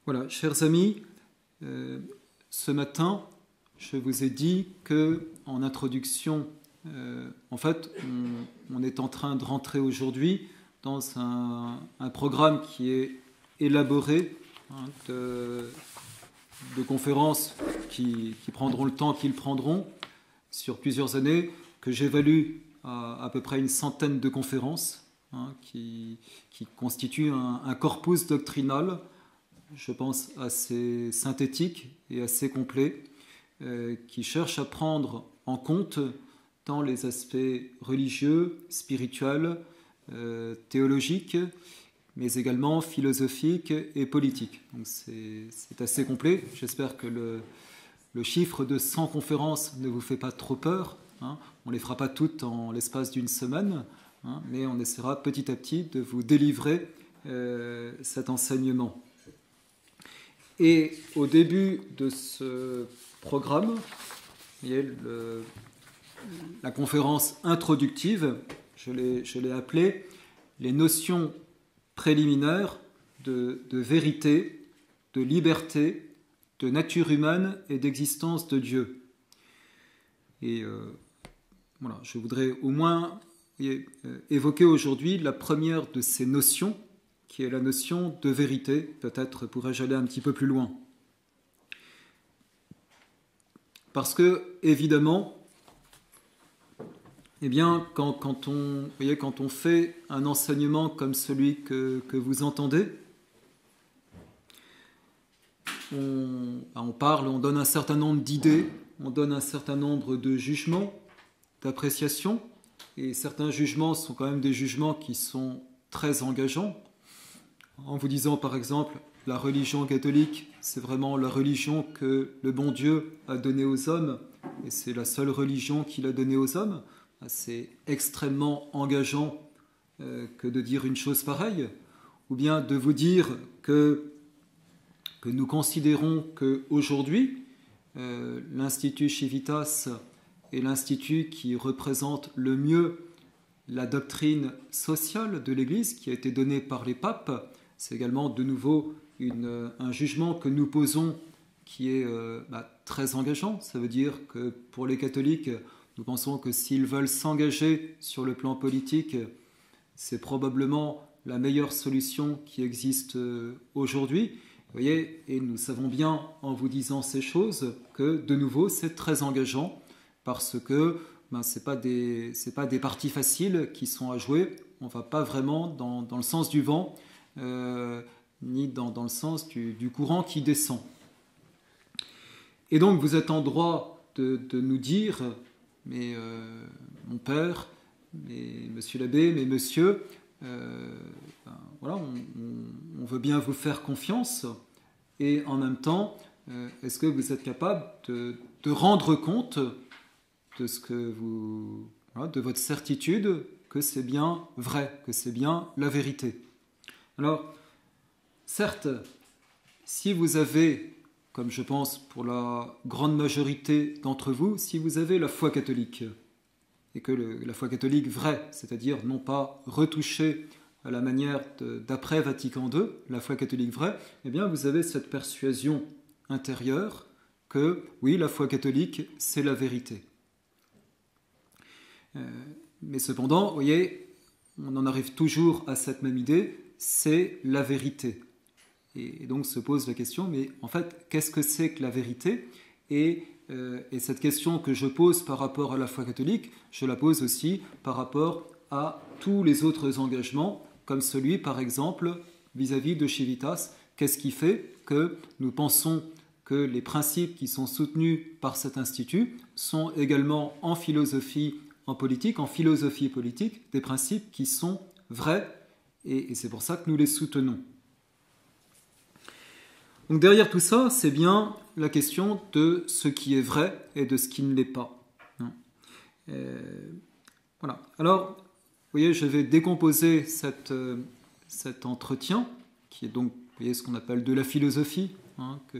Voilà, chers amis, ce matin, je vous ai dit qu'en introduction, en fait, on est en train de rentrer aujourd'hui dans un programme qui est élaboré de conférences qui prendront le temps qu'ils prendront sur plusieurs années, que j'évalue à peu près une centaine de conférences qui constituent un corpus doctrinal, je pense, assez synthétique et assez complet, qui cherche à prendre en compte tant les aspects religieux, spirituels, théologiques, mais également philosophiques et politiques. Donc c'est assez complet. J'espère que le chiffre de 100 conférences ne vous fait pas trop peur. On ne les fera pas toutes en l'espace d'une semaine, mais on essaiera petit à petit de vous délivrer cet enseignement. Et au début de ce programme, il y a la conférence introductive, je l'ai appelée les notions préliminaires de vérité, de liberté, de nature humaine et d'existence de Dieu. Et voilà, je voudrais au moins évoquer aujourd'hui la première de ces notions, qui est la notion de vérité. Peut-être pourrais-je aller un petit peu plus loin. Parce que, évidemment, eh bien, quand on fait un enseignement comme celui que vous entendez, on parle, on donne un certain nombre d'idées, on donne un certain nombre de jugements, d'appréciations, et certains jugements sont quand même des jugements qui sont très engageants. En vous disant par exemple, la religion catholique, c'est vraiment la religion que le bon Dieu a donnée aux hommes, et c'est la seule religion qu'il a donnée aux hommes. C'est extrêmement engageant que de dire une chose pareille, ou bien de vous dire que nous considérons qu'aujourd'hui, l'Institut Civitas est l'institut qui représente le mieux la doctrine sociale de l'Église qui a été donnée par les papes. C'est également de nouveau un jugement que nous posons qui est très engageant. Ça veut dire que pour les catholiques, nous pensons que s'ils veulent s'engager sur le plan politique, c'est probablement la meilleure solution qui existe aujourd'hui. Vous voyez, et nous savons bien en vous disant ces choses que de nouveau c'est très engageant parce que ce n'est pas des parties faciles qui sont à jouer. On ne va pas vraiment dans le sens du vent, ni dans le sens du courant qui descend. Et donc vous êtes en droit de nous dire, mais mon père, mais monsieur l'abbé, mais monsieur, voilà, on veut bien vous faire confiance, et en même temps, est-ce que vous êtes capable de rendre compte de ce que de votre certitude que c'est bien vrai, que c'est bien la vérité. Alors, certes, si vous avez, comme je pense pour la grande majorité d'entre vous, si vous avez la foi catholique, et que la foi catholique vraie, c'est-à-dire non pas retouchée à la manière d'après Vatican II, la foi catholique vraie, eh bien vous avez cette persuasion intérieure que, oui, la foi catholique, c'est la vérité. Mais cependant, vous voyez, on en arrive toujours à cette même idée, c'est la vérité. Et donc se pose la question, mais en fait, qu'est-ce que c'est que la vérité ? Et cette question que je pose par rapport à la foi catholique, je la pose aussi par rapport à tous les autres engagements, comme celui, par exemple, vis-à-vis de Civitas. Qu'est-ce qui fait que nous pensons que les principes qui sont soutenus par cet institut sont également en philosophie politique, des principes qui sont vrais, et c'est pour ça que nous les soutenons. Donc derrière tout ça, c'est bien la question de ce qui est vrai et de ce qui ne l'est pas. Voilà. Alors, vous voyez, je vais décomposer cet entretien, qui est donc, vous voyez, ce qu'on appelle de la philosophie,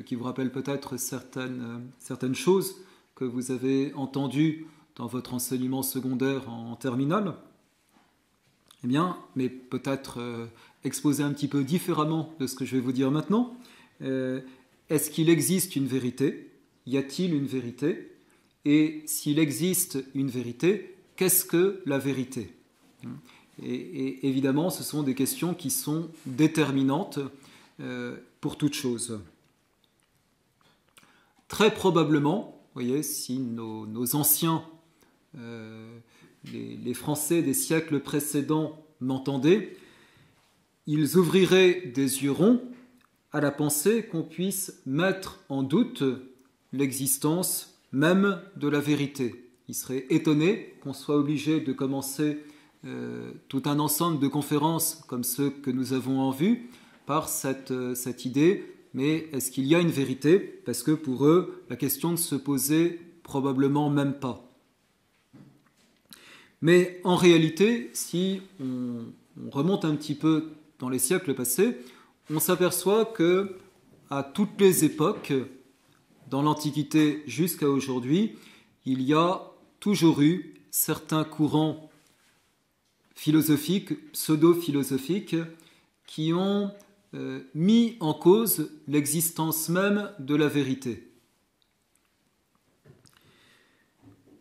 qui vous rappelle peut-être certaines choses que vous avez entendues dans votre enseignement secondaire en terminale, eh bien, mais peut-être exposé un petit peu différemment de ce que je vais vous dire maintenant. Est-ce qu'il existe une vérité? Y a-t-il une vérité? Et s'il existe une vérité, qu'est-ce que la vérité? Et évidemment, ce sont des questions qui sont déterminantes pour toute chose. Très probablement, vous voyez, si nos anciens, les Français des siècles précédents m'entendaient, ils ouvriraient des yeux ronds à la pensée qu'on puisse mettre en doute l'existence même de la vérité. Ils seraient étonnés qu'on soit obligé de commencer tout un ensemble de conférences comme ceux que nous avons en vue par cette idée, mais est-ce qu'il y a une vérité? Parce que pour eux, la question ne se posait probablement même pas. Mais en réalité, si on remonte un petit peu dans les siècles passés, on s'aperçoit que à toutes les époques, dans l'Antiquité jusqu'à aujourd'hui, il y a toujours eu certains courants philosophiques, pseudo-philosophiques, qui ont mis en cause l'existence même de la vérité.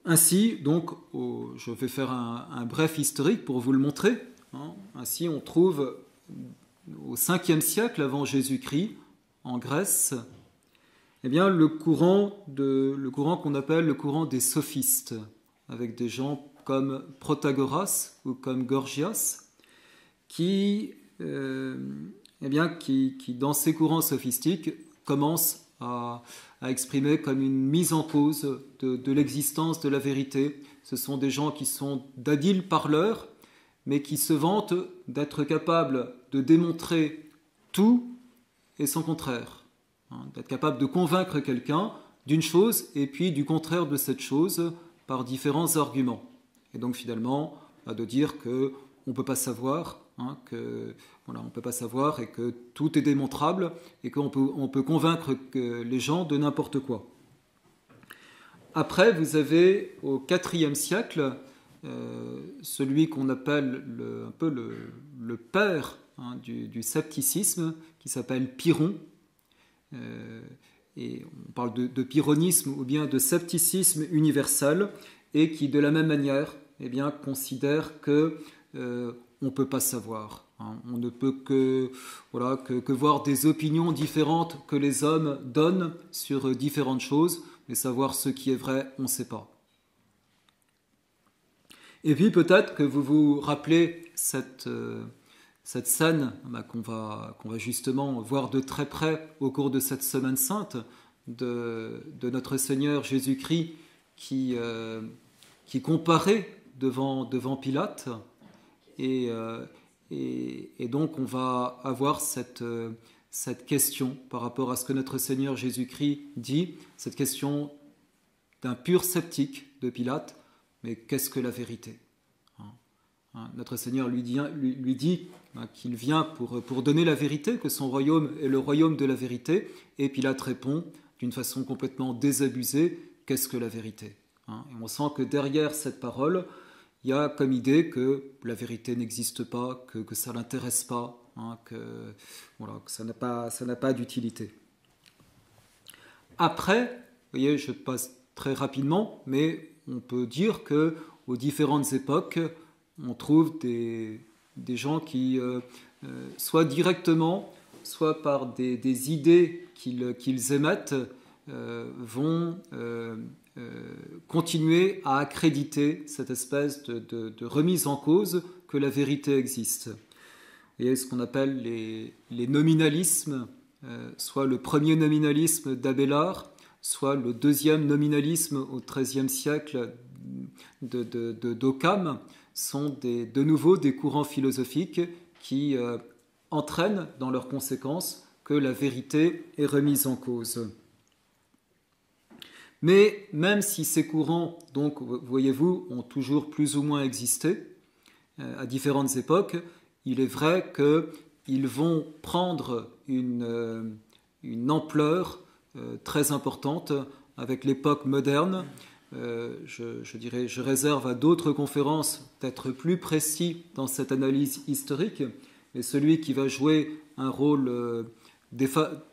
Ainsi, donc, je vais faire un bref historique pour vous le montrer. Ainsi, on trouve au 5e siècle avant Jésus-Christ, en Grèce, eh bien, le courant qu'on appelle le courant des sophistes, avec des gens comme Protagoras ou comme Gorgias, qui dans ces courants sophistiques, commencent à exprimer comme une mise en cause de l'existence de la vérité. Ce sont des gens qui sont d'habiles parleurs, mais qui se vantent d'être capables de démontrer tout et son contraire. D'être capable de convaincre quelqu'un d'une chose et puis du contraire de cette chose par différents arguments. Et donc finalement, de dire qu'on ne peut pas savoir, on peut pas savoir et que tout est démontrable et qu'on peut convaincre les gens de n'importe quoi. Après, vous avez au IVe siècle celui qu'on appelle le père du scepticisme, qui s'appelle Pyrrhon. Et on parle de pyrrhonisme ou bien de scepticisme universel, et qui de la même manière considère que on ne peut pas savoir. On ne peut que voir des opinions différentes que les hommes donnent sur différentes choses, mais savoir ce qui est vrai, on ne sait pas. Et puis peut-être que vous vous rappelez cette scène qu'on va justement voir de très près au cours de cette semaine sainte de notre Seigneur Jésus-Christ qui comparait devant Pilate. Et donc on va avoir cette question par rapport à ce que notre Seigneur Jésus-Christ dit, cette question d'un pur sceptique de Pilate, mais qu'est-ce que la vérité? Notre Seigneur lui dit qu'il vient pour donner la vérité, que son royaume est le royaume de la vérité, et Pilate répond d'une façon complètement désabusée, qu'est-ce que la vérité? Et on sent que derrière cette parole, il y a comme idée que la vérité n'existe pas, que ça ne l'intéresse pas, que ça n'a pas d'utilité. Après, vous voyez, je passe très rapidement, mais on peut dire qu'aux différentes époques, on trouve des gens qui, soit directement, soit par des idées qu'ils émettent, vont continuer à accréditer cette espèce de remise en cause que la vérité existe. Il y a ce qu'on appelle les nominalismes, soit le premier nominalisme d'Abélard, soit le deuxième nominalisme au XIIIe siècle d'Occam, sont de nouveau des courants philosophiques qui entraînent dans leurs conséquences que la vérité est remise en cause. Mais même si ces courants, donc, voyez-vous, ont toujours plus ou moins existé à différentes époques, il est vrai qu'ils vont prendre une ampleur très importante avec l'époque moderne. Je réserve à d'autres conférences d'être plus précis dans cette analyse historique, mais celui qui va jouer un rôle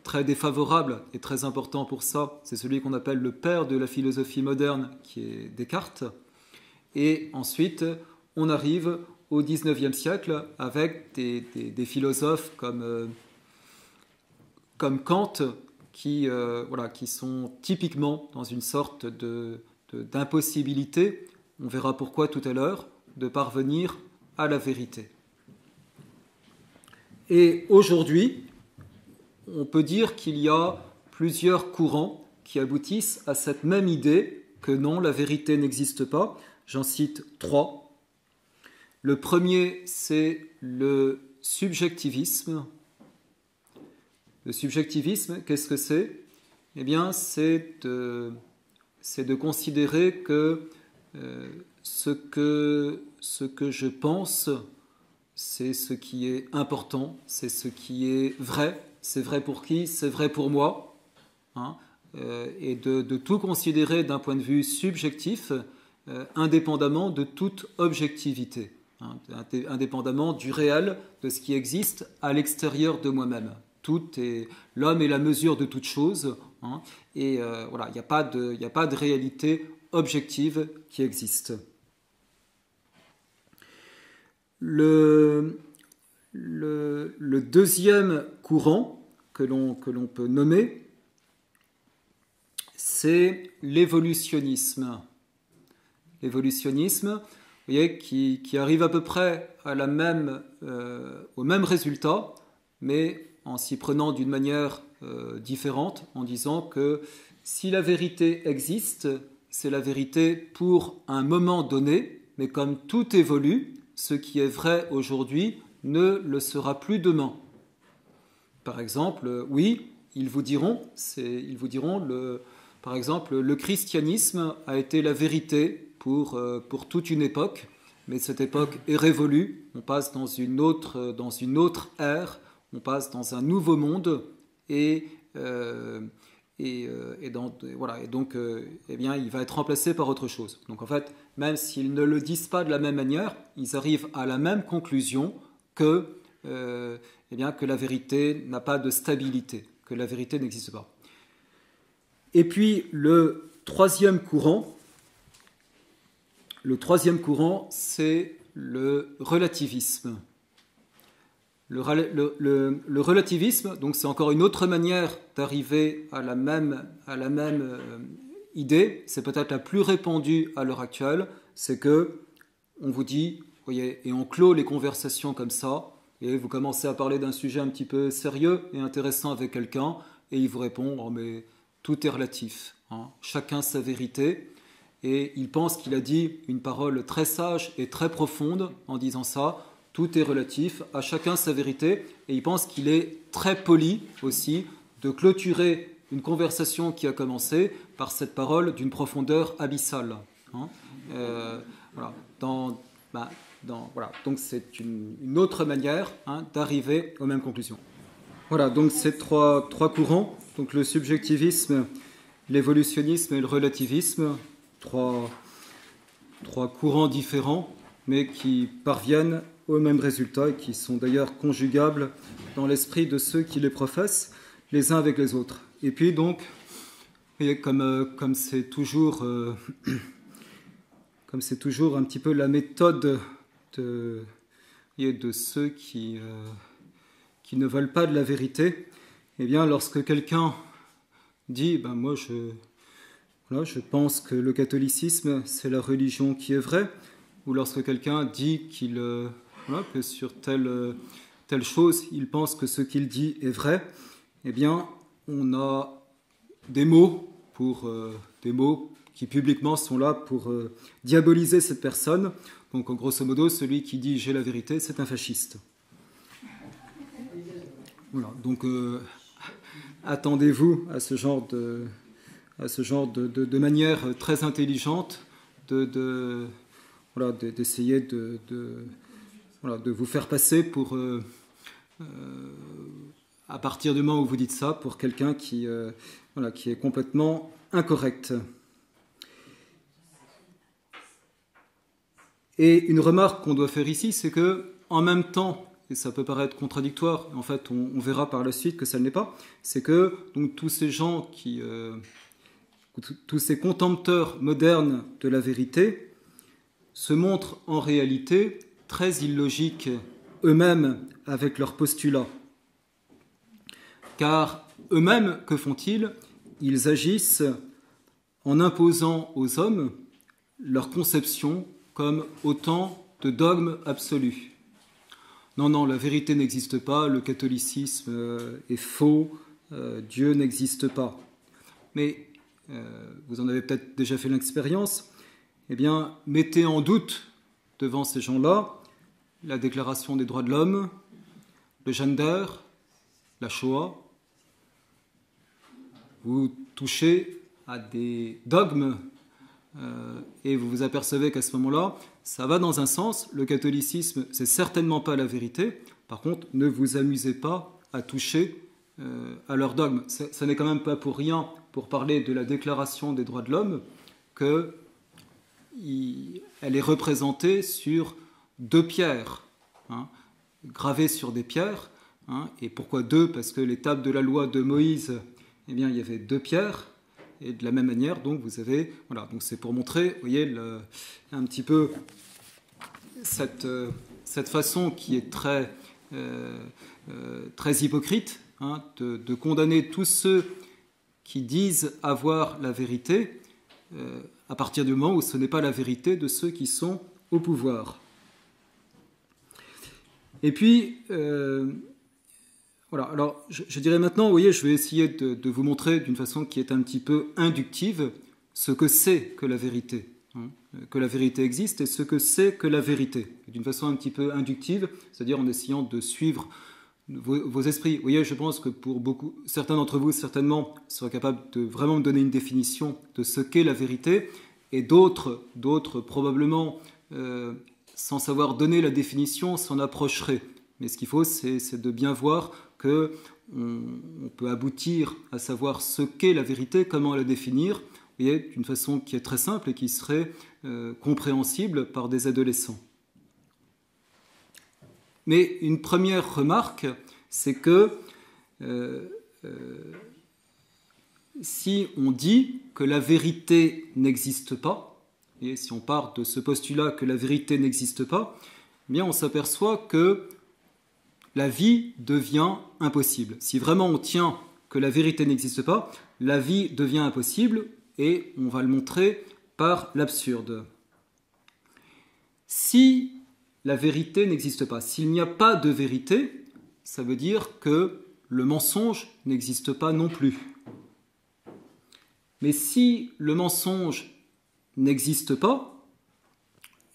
très défavorable et très important pour ça, c'est celui qu'on appelle le père de la philosophie moderne, qui est Descartes. Et ensuite, on arrive au XIXe siècle avec des philosophes comme Kant, qui sont typiquement dans une sorte d'impossibilité, on verra pourquoi tout à l'heure, de parvenir à la vérité. Et aujourd'hui, on peut dire qu'il y a plusieurs courants qui aboutissent à cette même idée que non, la vérité n'existe pas. J'en cite 3. Le premier, c'est le subjectivisme. Le subjectivisme, qu'est-ce que c'est? Eh bien, c'est de considérer que ce que je pense, c'est ce qui est important, c'est ce qui est vrai. C'est vrai pour qui? C'est vrai pour moi. Hein, et de tout considérer d'un point de vue subjectif, indépendamment de toute objectivité, hein, indépendamment du réel, de ce qui existe à l'extérieur de moi-même. L'homme est la mesure de toute chose, hein, et voilà, il n'y a pas de réalité objective qui existe. Le deuxième courant que l'on peut nommer, c'est l'évolutionnisme. L'évolutionnisme, vous voyez, qui arrive à peu près au même résultat, mais en s'y prenant d'une manière différente, en disant que si la vérité existe, c'est la vérité pour un moment donné, mais comme tout évolue, ce qui est vrai aujourd'hui ne le sera plus demain. Par exemple, oui, ils vous diront, par exemple, le christianisme a été la vérité pour toute une époque, mais cette époque est révolue, on passe dans une autre ère, on passe dans un nouveau monde, et donc, eh bien, il va être remplacé par autre chose. Donc en fait, même s'ils ne le disent pas de la même manière, ils arrivent à la même conclusion que la vérité n'a pas de stabilité, que la vérité n'existe pas. Et puis le troisième courant, c'est le relativisme. Le relativisme, donc c'est encore une autre manière d'arriver à la même idée, c'est peut-être la plus répandue à l'heure actuelle, c'est que on vous dit, vous voyez, et on clôt les conversations comme ça, et vous commencez à parler d'un sujet un petit peu sérieux et intéressant avec quelqu'un, et il vous répond, oh, mais tout est relatif, hein, chacun sa vérité, et il pense qu'il a dit une parole très sage et très profonde en disant ça. Tout est relatif, à chacun sa vérité, et il pense qu'il est très poli aussi de clôturer une conversation qui a commencé par cette parole d'une profondeur abyssale. Hein. Voilà. Donc c'est une autre manière, hein, d'arriver aux mêmes conclusions. Voilà, donc ces trois courants, donc le subjectivisme, l'évolutionnisme et le relativisme, trois courants différents, mais qui parviennent au même résultat et qui sont d'ailleurs conjugables dans l'esprit de ceux qui les professent les uns avec les autres. Et puis donc, comme c'est toujours un petit peu la méthode de ceux qui ne veulent pas de la vérité, eh bien lorsque quelqu'un dit moi je pense que le catholicisme c'est la religion qui est vraie, ou lorsque quelqu'un dit que sur telle chose, il pense que ce qu'il dit est vrai, eh bien, on a des mots qui publiquement sont là pour diaboliser cette personne. Donc, en grosso modo, celui qui dit « j'ai la vérité », c'est un fasciste. Voilà, donc attendez-vous à ce genre de manière très intelligente d'essayer de vous faire passer pour, à partir du moment où vous dites ça, pour quelqu'un qui est complètement incorrect. Et une remarque qu'on doit faire ici, c'est que en même temps et ça peut paraître contradictoire, en fait on verra par la suite que ça ne l'est pas, c'est que donc, tous ces gens tous ces contempteurs modernes de la vérité se montrent en réalité très illogiques eux-mêmes avec leurs postulats. Car eux-mêmes, que font-ils? Ils agissent en imposant aux hommes leur conception comme autant de dogmes absolus. Non, non, la vérité n'existe pas, le catholicisme est faux, Dieu n'existe pas. Mais vous en avez peut-être déjà fait l'expérience, eh bien, mettez en doute devant ces gens-là la Déclaration des droits de l'homme, le gender, la Shoah. Vous touchez à des dogmes et vous vous apercevez qu'à ce moment-là, ça va dans un sens. Le catholicisme, c'est certainement pas la vérité. Par contre, ne vous amusez pas à toucher à leurs dogmes. Ça n'est quand même pas pour rien, pour parler de la Déclaration des droits de l'homme, qu'elle est représentée sur 2 pierres, hein, gravées sur des pierres. Hein, et pourquoi 2? Parce que les tables de la loi de Moïse, eh bien, il y avait 2 pierres. Et de la même manière, donc, vous avez... Voilà, donc c'est pour montrer, vous voyez, un petit peu cette façon qui est très hypocrite, hein, de condamner tous ceux qui disent avoir la vérité à partir du moment où ce n'est pas la vérité de ceux qui sont au pouvoir. Et puis... Voilà, alors je dirais maintenant, vous voyez, je vais essayer de vous montrer d'une façon qui est un petit peu inductive ce que c'est que la vérité, hein, que la vérité existe et ce que c'est que la vérité, d'une façon un petit peu inductive, c'est-à-dire en essayant de suivre vos esprits. Vous voyez, je pense que pour certains d'entre vous, certainement, seraient capables de vraiment me donner une définition de ce qu'est la vérité, et d'autres probablement, sans savoir donner la définition, s'en approcheraient. Mais ce qu'il faut, c'est de bien voir qu'on peut aboutir à savoir ce qu'est la vérité, comment la définir, d'une façon qui est très simple et qui serait compréhensible par des adolescents. Mais une première remarque, c'est que si on dit que la vérité n'existe pas, et si on part de ce postulat que la vérité n'existe pas, eh bien on s'aperçoit que la vie devient impossible. Si vraiment on tient que la vérité n'existe pas, la vie devient impossible et on va le montrer par l'absurde. Si la vérité n'existe pas, s'il n'y a pas de vérité, ça veut dire que le mensonge n'existe pas non plus. Mais si le mensonge n'existe pas,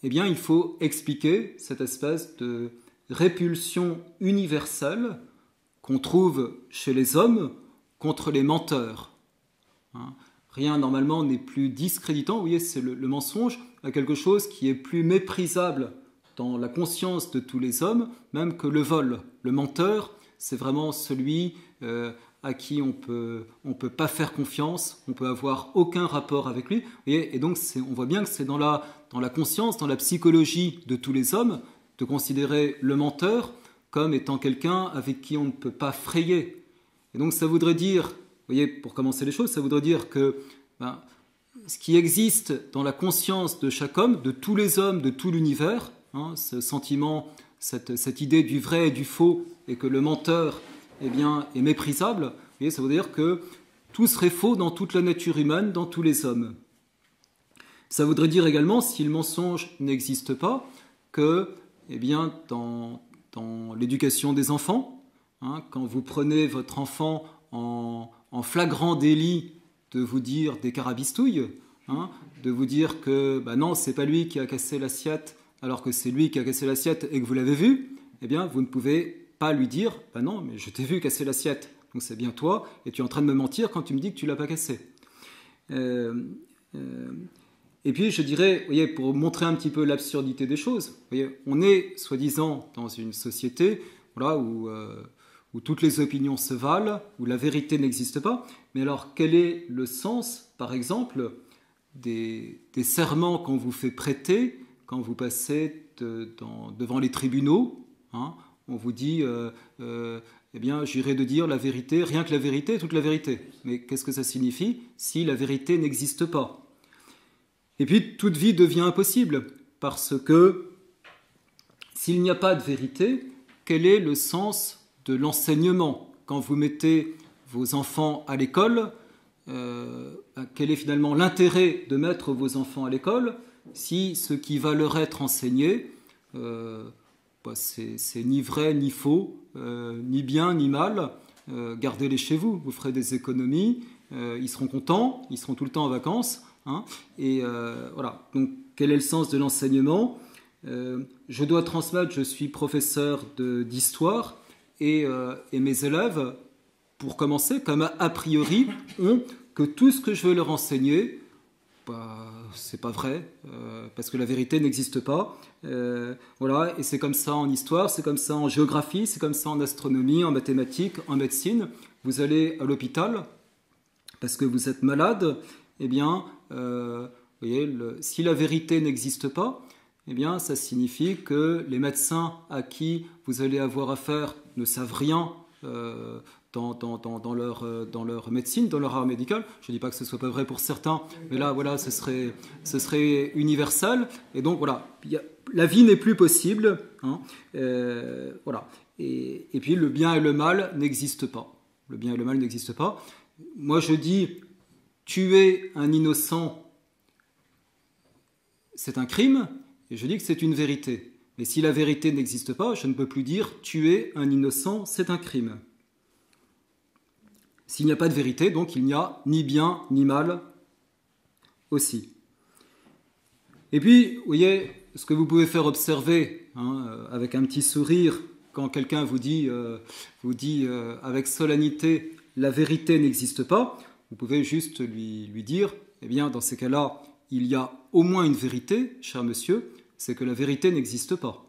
eh bien il faut expliquer cette espèce de répulsion universelle qu'on trouve chez les hommes contre les menteurs. Hein, rien normalement n'est plus discréditant. Vous voyez, c'est le mensonge à quelque chose qui est plus méprisable dans la conscience de tous les hommes, même que le vol. Le menteur, c'est vraiment celui à qui on peut pas faire confiance, on peut avoir aucun rapport avec lui. Vous voyez, et donc on voit bien que c'est dans la conscience, dans la psychologie de tous les hommes, de considérer le menteur comme étant quelqu'un avec qui on ne peut pas frayer. Et donc ça voudrait dire, vous voyez, pour commencer les choses, ça voudrait dire que ce qui existe dans la conscience de chaque homme, de tous les hommes, de tout l'univers, hein, ce sentiment, cette idée du vrai et du faux, et que le menteur eh bien, est méprisable, vous voyez, ça veut dire que tout serait faux dans toute la nature humaine, dans tous les hommes. Ça voudrait dire également, si le mensonge n'existe pas, que eh bien, dans l'éducation des enfants, hein, quand vous prenez votre enfant en flagrant délit de vous dire des carabistouilles, hein, de vous dire que non, c'est pas lui qui a cassé l'assiette, alors que c'est lui qui a cassé l'assiette et que vous l'avez vu, eh bien, vous ne pouvez pas lui dire non, mais je t'ai vu casser l'assiette, donc c'est bien toi, et tu es en train de me mentir quand tu me dis que tu l'as pas cassé. Et puis, je dirais, vous voyez, pour montrer un petit peu l'absurdité des choses, vous voyez, on est, soi-disant, dans une société voilà, où toutes les opinions se valent, où la vérité n'existe pas. Mais alors, quel est le sens, par exemple, des serments qu'on vous fait prêter quand vous passez devant les tribunaux, hein, on vous dit eh bien, j'irai de dire la vérité, rien que la vérité, toute la vérité. Mais qu'est-ce que ça signifie si la vérité n'existe pas? Et puis, toute vie devient impossible, parce que s'il n'y a pas de vérité, quel est le sens de l'enseignement? Quand vous mettez vos enfants à l'école, quel est finalement l'intérêt de mettre vos enfants à l'école si ce qui va leur être enseigné, c'est ni vrai ni faux, ni bien ni mal? Gardez-les chez vous, vous ferez des économies, ils seront contents, ils seront tout le temps en vacances. Hein, et voilà, donc quel est le sens de l'enseignement? Je dois transmettre, je suis professeur d'histoire, et mes élèves, pour commencer, comme a priori, ont que tout ce que je veux leur enseigner, c'est pas vrai, parce que la vérité n'existe pas. Voilà, et c'est comme ça en histoire, c'est comme ça en géographie, c'est comme ça en astronomie, en mathématiques, en médecine. Vous allez à l'hôpital parce que vous êtes malade, eh bien, vous voyez, si la vérité n'existe pas, eh bien, ça signifie que les médecins à qui vous allez avoir affaire ne savent rien dans leur médecine, dans leur art médical. Je ne dis pas que ce ne soit pas vrai pour certains, mais là, voilà, ce serait universel. Et donc, voilà, la vie n'est plus possible. Hein, voilà. Et puis, le bien et le mal n'existent pas. Le bien et le mal n'existent pas. Moi, je dis, tuer un innocent, c'est un crime, et je dis que c'est une vérité. Mais si la vérité n'existe pas, je ne peux plus dire tuer un innocent, c'est un crime. S'il n'y a pas de vérité, donc il n'y a ni bien ni mal aussi. Et puis, vous voyez, ce que vous pouvez faire observer avec un petit sourire quand quelqu'un vous dit avec solennité la vérité n'existe pas, vous pouvez juste lui dire, eh bien, dans ces cas-là, il y a au moins une vérité, cher monsieur, c'est que la vérité n'existe pas.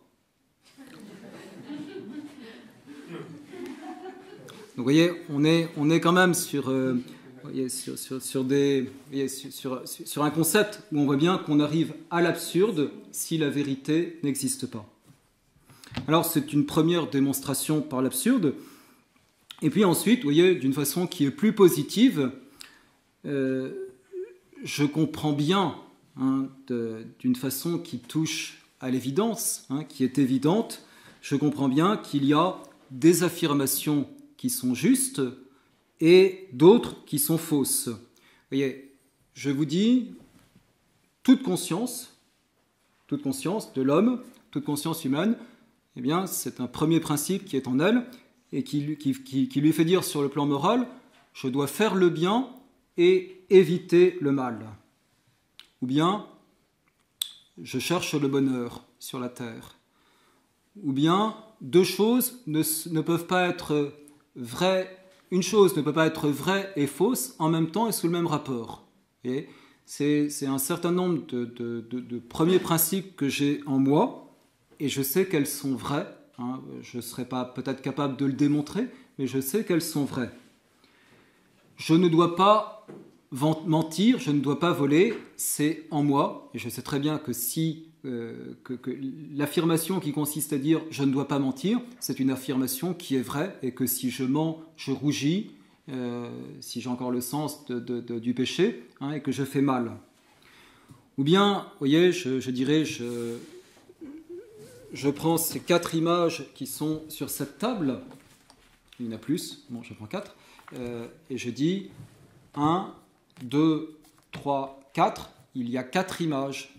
Donc, vous voyez, on est quand même sur un concept où on voit bien qu'on arrive à l'absurde si la vérité n'existe pas. Alors, c'est une première démonstration par l'absurde. Et puis ensuite, vous voyez, d'une façon qui est plus positive, je comprends bien, d'une façon qui touche à l'évidence, qui est évidente, je comprends bien qu'il y a des affirmations qui sont justes et d'autres qui sont fausses. Vous voyez, je vous dis, toute conscience de l'homme, toute conscience humaine, eh bien, c'est un premier principe qui est en elle et qui lui fait dire sur le plan moral, je dois faire le bien et éviter le mal. Ou bien, je cherche le bonheur sur la terre. Ou bien, deux choses ne peuvent pas être vraies. Une chose ne peut pas être vraie et fausse en même temps et sous le même rapport. Et c'est un certain nombre de premiers principes que j'ai en moi et je sais qu'elles sont vraies. Je ne serai pas peut-être capable de le démontrer, mais je sais qu'elles sont vraies. Je ne dois pas mentir, je ne dois pas voler, c'est en moi. Et je sais très bien que que l'affirmation qui consiste à dire « je ne dois pas mentir », c'est une affirmation qui est vraie et que si je mens, je rougis, si j'ai encore le sens du péché et que je fais mal. Ou bien, vous voyez, je dirais, je prends ces 4 images qui sont sur cette table, il y en a plus, bon, je prends 4, et je dis 1, 2, 3, 4, il y a 4 images.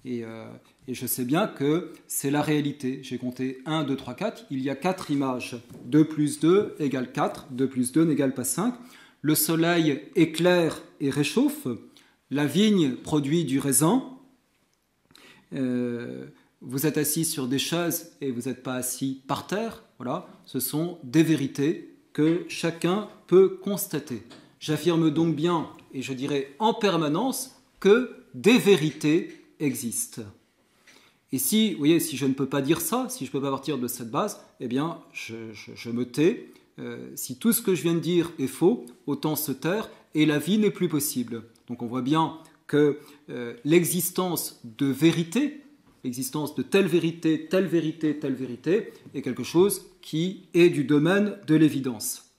Et je sais bien que c'est la réalité. J'ai compté 1, 2, 3, 4, il y a 4 images. 2 plus 2 égale 4, 2 plus 2 n'égale pas 5. Le soleil éclaire et réchauffe, la vigne produit du raisin, vous êtes assis sur des chaises et vous n'êtes pas assis par terre. Voilà, ce sont des vérités que chacun peut constater. J'affirme donc bien, et je dirais en permanence, que des vérités existent. Et si, vous voyez, si je ne peux pas dire ça, si je ne peux pas partir de cette base, eh bien, je me tais. Si tout ce que je viens de dire est faux, autant se taire, et la vie n'est plus possible. Donc on voit bien que l'existence de vérité l'existence de telle vérité, telle vérité, telle vérité, est quelque chose qui est du domaine de l'évidence.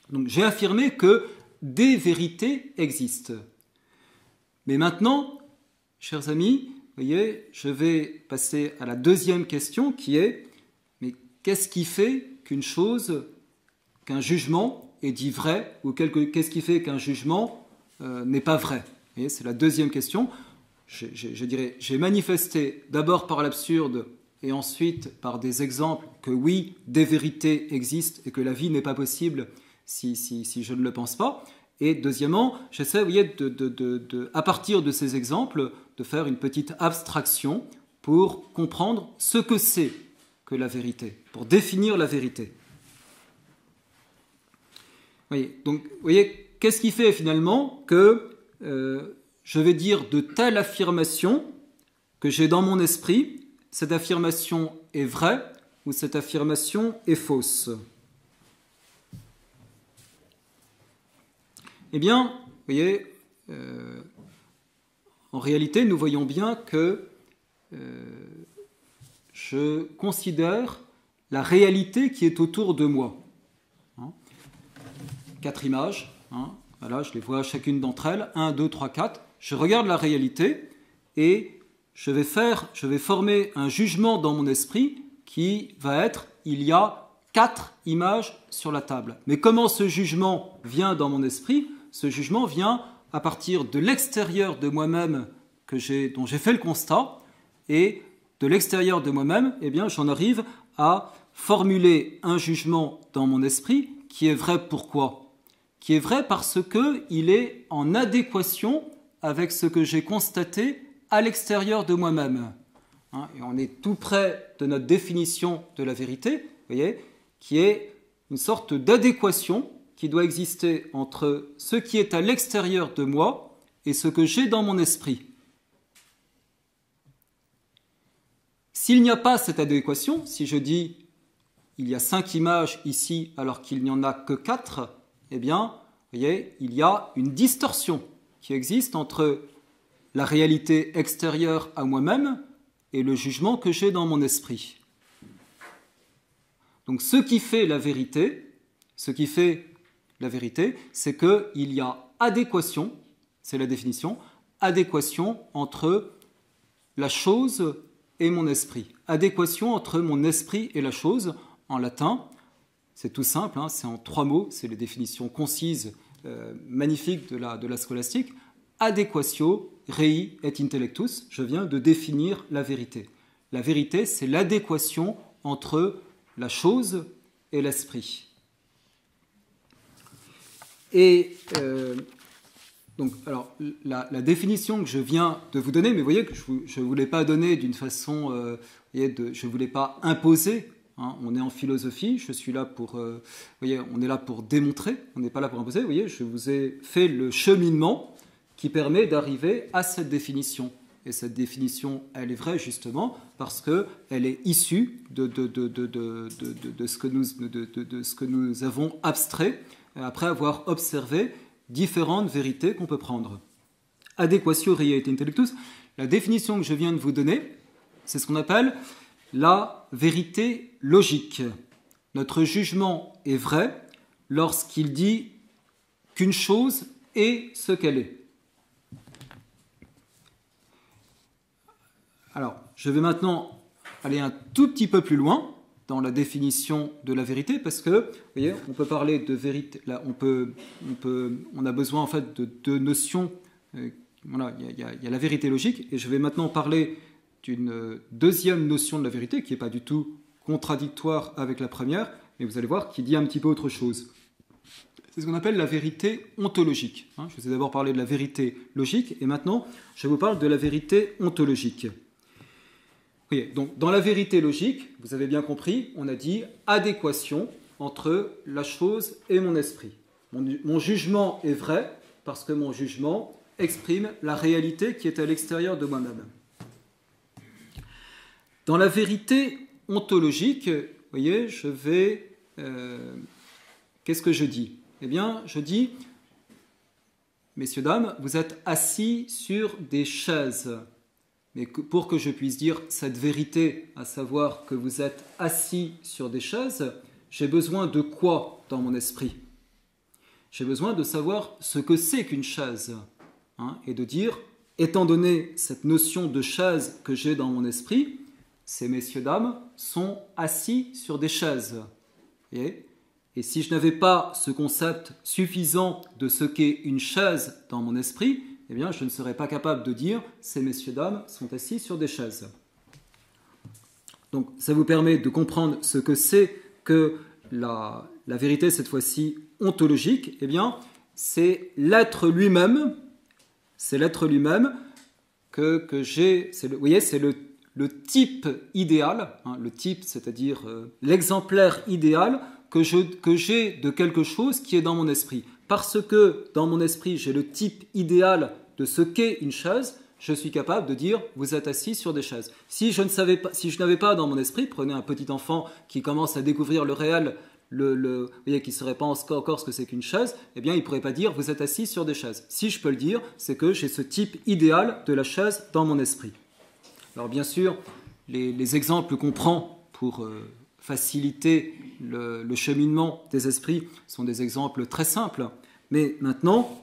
Donc j'ai affirmé que des vérités existent. Mais maintenant, chers amis, vous voyez, je vais passer à la deuxième question qui est, mais qu'est-ce qui fait qu'un jugement est dit vrai, ou qu'est-ce qui fait qu'un jugement n'est pas vrai? Vous voyez, c'est la deuxième question. Je dirais, j'ai manifesté d'abord par l'absurde et ensuite par des exemples que oui, des vérités existent et que la vie n'est pas possible si je ne le pense pas. Et deuxièmement, j'essaie, vous voyez, à partir de ces exemples, de faire une petite abstraction pour comprendre ce que c'est que la vérité, pour définir la vérité. Vous voyez, donc, vous voyez, qu'est-ce qui fait finalement que je vais dire de telle affirmation que j'ai dans mon esprit, cette affirmation est vraie ou cette affirmation est fausse? Eh bien, vous voyez, en réalité, nous voyons bien que je considère la réalité qui est autour de moi. 4 images, voilà, je les vois chacune d'entre elles, 1, 2, 3, 4. Je regarde la réalité et je vais former un jugement dans mon esprit qui va être, il y a 4 images sur la table. Mais comment ce jugement vient dans mon esprit? Ce jugement vient à partir de l'extérieur de moi-même dont j'ai fait le constat, et de l'extérieur de moi-même, eh bien, j'en arrive à formuler un jugement dans mon esprit qui est vrai. Pourquoi? Qui est vrai parce qu'il est en adéquation avec ce que j'ai constaté à l'extérieur de moi-même. Et on est tout près de notre définition de la vérité, vous voyez, qui est une sorte d'adéquation qui doit exister entre ce qui est à l'extérieur de moi et ce que j'ai dans mon esprit. S'il n'y a pas cette adéquation, si je dis il y a 5 images ici alors qu'il n'y en a que 4, eh bien, vous voyez, il y a une distorsion qui existe entre la réalité extérieure à moi-même et le jugement que j'ai dans mon esprit. Donc ce qui fait la vérité, c'est qu'il y a adéquation, c'est la définition, adéquation entre la chose et mon esprit. Adéquation entre mon esprit et la chose, en latin, c'est tout simple, c'est en 3 mots, c'est les définitions concises, magnifiques de la scolastique. Adequatio rei et intellectus, je viens de définir la vérité. La vérité, c'est l'adéquation entre la chose et l'esprit. Et donc, alors, la définition que je viens de vous donner, mais vous voyez que je ne voulais pas donner d'une façon, je ne voulais pas imposer. On est en philosophie, je suis là pour, vous voyez, on est là pour démontrer, on n'est pas là pour imposer. Vous voyez, je vous ai fait le cheminement qui permet d'arriver à cette définition. Et cette définition, elle est vraie justement parce qu'elle est issue de ce que nous avons abstrait après avoir observé différentes vérités qu'on peut prendre. Adequatio rei et intellectus, la définition que je viens de vous donner, c'est ce qu'on appelle la vérité logique. Notre jugement est vrai lorsqu'il dit qu'une chose est ce qu'elle est. Alors, je vais maintenant aller un tout petit peu plus loin dans la définition de la vérité, parce que, vous voyez, on peut parler de vérité, là, on a besoin en fait de 2 notions. Voilà, il y a la vérité logique, et je vais maintenant parler d'une deuxième notion de la vérité qui n'est pas du tout contradictoire avec la première, mais vous allez voir qui dit un petit peu autre chose. C'est ce qu'on appelle la vérité ontologique. Je vous ai d'abord parlé de la vérité logique, et maintenant je vous parle de la vérité ontologique. Oui, donc dans la vérité logique, vous avez bien compris, on a dit adéquation entre la chose et mon esprit. Mon jugement est vrai parce que mon jugement exprime la réalité qui est à l'extérieur de moi-même. Dans la vérité ontologique, vous voyez, je vais... qu'est-ce que je dis? Eh bien, je dis, messieurs, dames, vous êtes assis sur des chaises. mais pour que je puisse dire cette vérité, à savoir que vous êtes assis sur des chaises, j'ai besoin de quoi dans mon esprit? J'ai besoin de savoir ce que c'est qu'une chaise, hein, et de dire, étant donné cette notion de chaise que j'ai dans mon esprit, ces messieurs dames sont assis sur des chaises. Et si je n'avais pas ce concept suffisant de ce qu'est une chaise dans mon esprit, eh bien, je ne serais pas capable de dire ces messieurs dames sont assis sur des chaises. Donc, ça vous permet de comprendre ce que c'est que la vérité, cette fois-ci ontologique. Eh bien, c'est l'être lui-même. C'est l'être lui-même que j'ai. Vous voyez, c'est le type idéal, hein, le type, c'est-à-dire l'exemplaire idéal que j'ai de quelque chose qui est dans mon esprit. Parce que dans mon esprit, j'ai le type idéal de ce qu'est une chaise, je suis capable de dire vous êtes assis sur des chaises. Si je n'avais pas dans mon esprit, prenez un petit enfant qui commence à découvrir le réel, vous voyez, qui ne saurait pas encore ce que c'est qu'une chaise, eh bien il ne pourrait pas dire vous êtes assis sur des chaises. Si je peux le dire, c'est que j'ai ce type idéal de la chaise dans mon esprit. Alors bien sûr, les exemples qu'on prend pour faciliter le cheminement des esprits sont des exemples très simples. Mais maintenant,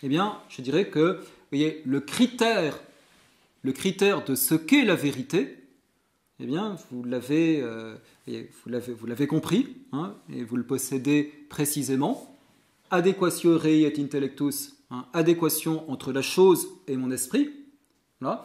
eh bien, je dirais que vous voyez, le critère de ce qu'est la vérité, eh bien, vous l'avez compris, hein, et vous le possédez précisément. Adequatio rei et intellectus, hein, adéquation entre la chose et mon esprit, voilà,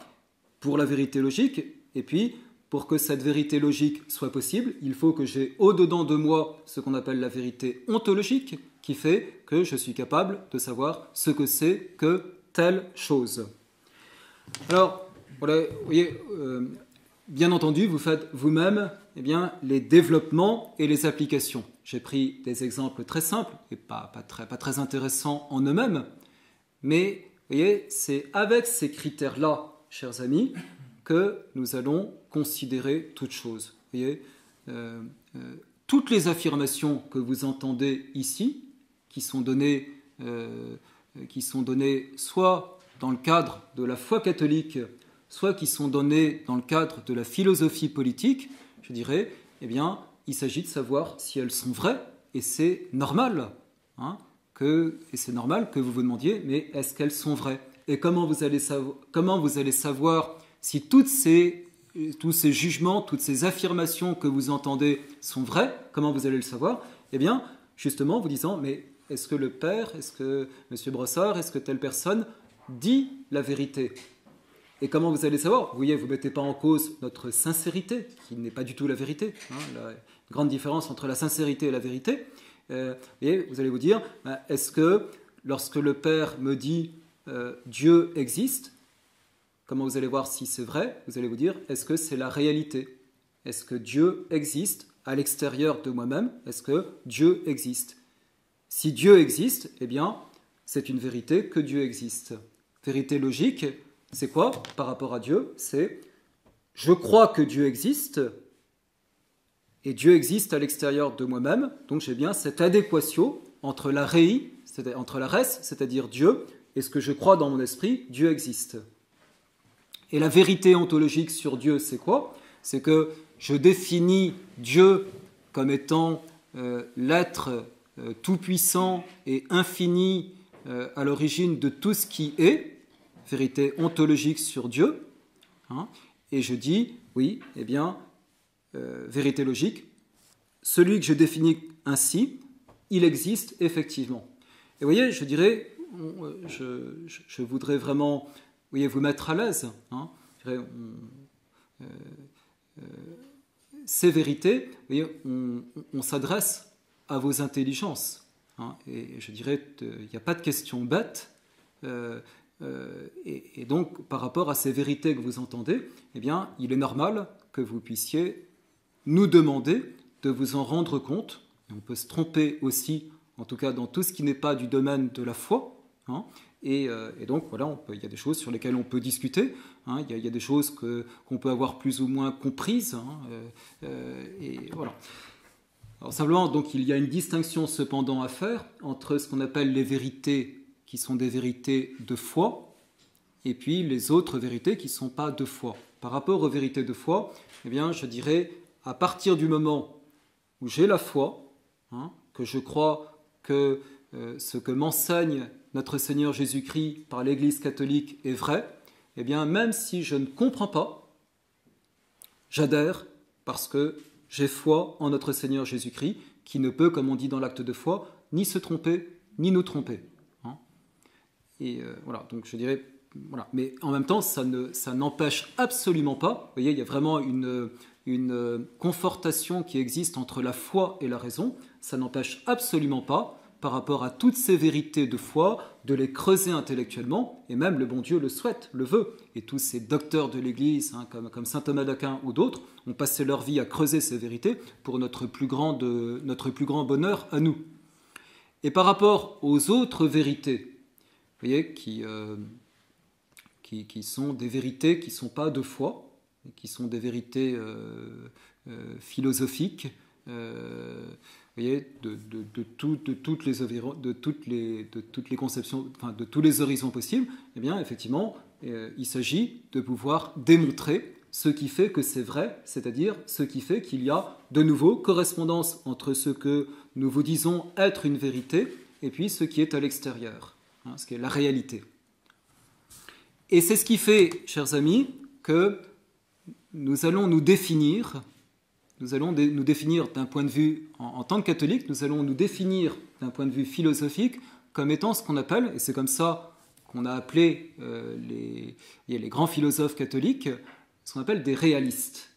pour la vérité logique. Et puis, pour que cette vérité logique soit possible, il faut que j'ai au-dedans de moi ce qu'on appelle la vérité ontologique, qui fait que je suis capable de savoir ce que c'est que telle chose. Alors, voilà, vous voyez, bien entendu, vous faites vous-même eh bien, les développements et les applications. J'ai pris des exemples très simples et pas très intéressants en eux-mêmes, mais vous voyez, c'est avec ces critères-là, chers amis, que nous allons considérer toute chose. Vous voyez, toutes les affirmations que vous entendez ici, qui sont données soit dans le cadre de la foi catholique, soit qui sont données dans le cadre de la philosophie politique, je dirais, eh bien, il s'agit de savoir si elles sont vraies, et c'est normal, hein, et c'est normal que vous vous demandiez, mais est-ce qu'elles sont vraies? Et comment vous allez savoir si tous ces jugements, toutes ces affirmations que vous entendez sont vraies? Comment vous allez le savoir? Eh bien, justement, en vous disant, mais est-ce que le père, est-ce que M. Brossard, est-ce que telle personne dit la vérité? Et comment vous allez savoir? Vous voyez, vous ne mettez pas en cause notre sincérité, qui n'est pas du tout la vérité. Hein, la grande différence entre la sincérité et la vérité. Et vous allez vous dire, est-ce que lorsque le Père me dit Dieu existe, comment vous allez voir si c'est vrai? Vous allez vous dire, est-ce que c'est la réalité? Est-ce que Dieu existe à l'extérieur de moi-même? Est-ce que Dieu existe? Si Dieu existe, eh bien, c'est une vérité que Dieu existe. Vérité logique, c'est quoi par rapport à Dieu? C'est je crois que Dieu existe et Dieu existe à l'extérieur de moi-même, donc j'ai bien cette adéquation entre la rei, entre la res, c'est-à-dire Dieu, et ce que je crois dans mon esprit, Dieu existe. Et la vérité ontologique sur Dieu, c'est quoi? C'est que je définis Dieu comme étant l'être tout-puissant et infini à l'origine de tout ce qui est, vérité ontologique sur Dieu, hein, et je dis, oui, eh bien, vérité logique, celui que je définis ainsi, il existe effectivement. Et vous voyez, je dirais, je voudrais vraiment, vous voyez, vous mettre à l'aise, hein, je dirais, ces vérités, vous voyez, on s'adresse à vos intelligences, hein, et je dirais, il n'y a pas de question bête. Et donc, par rapport à ces vérités que vous entendez, eh bien, il est normal que vous puissiez nous demander de vous en rendre compte. Et on peut se tromper aussi, en tout cas dans tout ce qui n'est pas du domaine de la foi. Hein, et donc, voilà, il y a des choses sur lesquelles on peut discuter. Hein, il y a des choses qu'on peut avoir plus ou moins comprises. Hein, et voilà. Alors, simplement, donc, il y a une distinction cependant à faire entre ce qu'on appelle les vérités qui sont des vérités de foi, et puis les autres vérités qui ne sont pas de foi. Par rapport aux vérités de foi, eh bien, je dirais, à partir du moment où j'ai la foi, que je crois que ce que m'enseigne notre Seigneur Jésus-Christ par l'Église catholique est vrai, eh bien, même si je ne comprends pas, j'adhère parce que j'ai foi en notre Seigneur Jésus-Christ, qui ne peut, comme on dit dans l'acte de foi, ni se tromper, ni nous tromper. Et voilà, donc je dirais, voilà. Mais en même temps, ça n'empêche absolument pas, vous voyez, il y a vraiment une confortation qui existe entre la foi et la raison, ça n'empêche absolument pas, par rapport à toutes ces vérités de foi, de les creuser intellectuellement, et même le bon Dieu le souhaite, le veut. Et tous ces docteurs de l'Église, comme saint Thomas d'Aquin ou d'autres, ont passé leur vie à creuser ces vérités pour notre plus grand bonheur à nous. Et par rapport aux autres vérités, vous voyez, qui sont des vérités qui ne sont pas de foi, qui sont des vérités philosophiques, vous voyez, de toutes les conceptions, enfin, de tous les horizons possibles, eh bien, effectivement, il s'agit de pouvoir démontrer ce qui fait que c'est vrai, c'est-à-dire ce qui fait qu'il y a de nouveau correspondance entre ce que nous vous disons être une vérité et puis ce qui est à l'extérieur, ce qui est la réalité. Et c'est ce qui fait, chers amis, que nous allons nous définir d'un point de vue, en tant que catholique, nous allons nous définir d'un point de vue philosophique comme étant ce qu'on appelle, et c'est comme ça qu'on a appelé les grands philosophes catholiques, ce qu'on appelle des réalistes.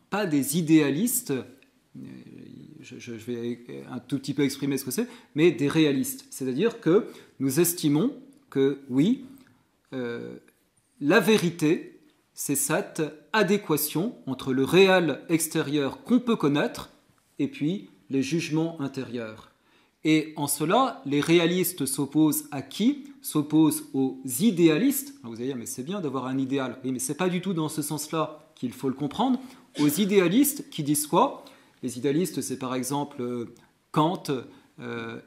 Pas des idéalistes, je vais un tout petit peu exprimer ce que c'est, mais des réalistes. C'est-à-dire que nous estimons que, oui, la vérité, c'est cette adéquation entre le réel extérieur qu'on peut connaître et puis les jugements intérieurs. Et en cela, les réalistes s'opposent à qui? S'opposent aux idéalistes. Alors vous allez dire, mais c'est bien d'avoir un idéal. Oui, mais ce n'est pas du tout dans ce sens-là qu'il faut le comprendre. Aux idéalistes qui disent quoi? Les idéalistes, c'est par exemple Kant,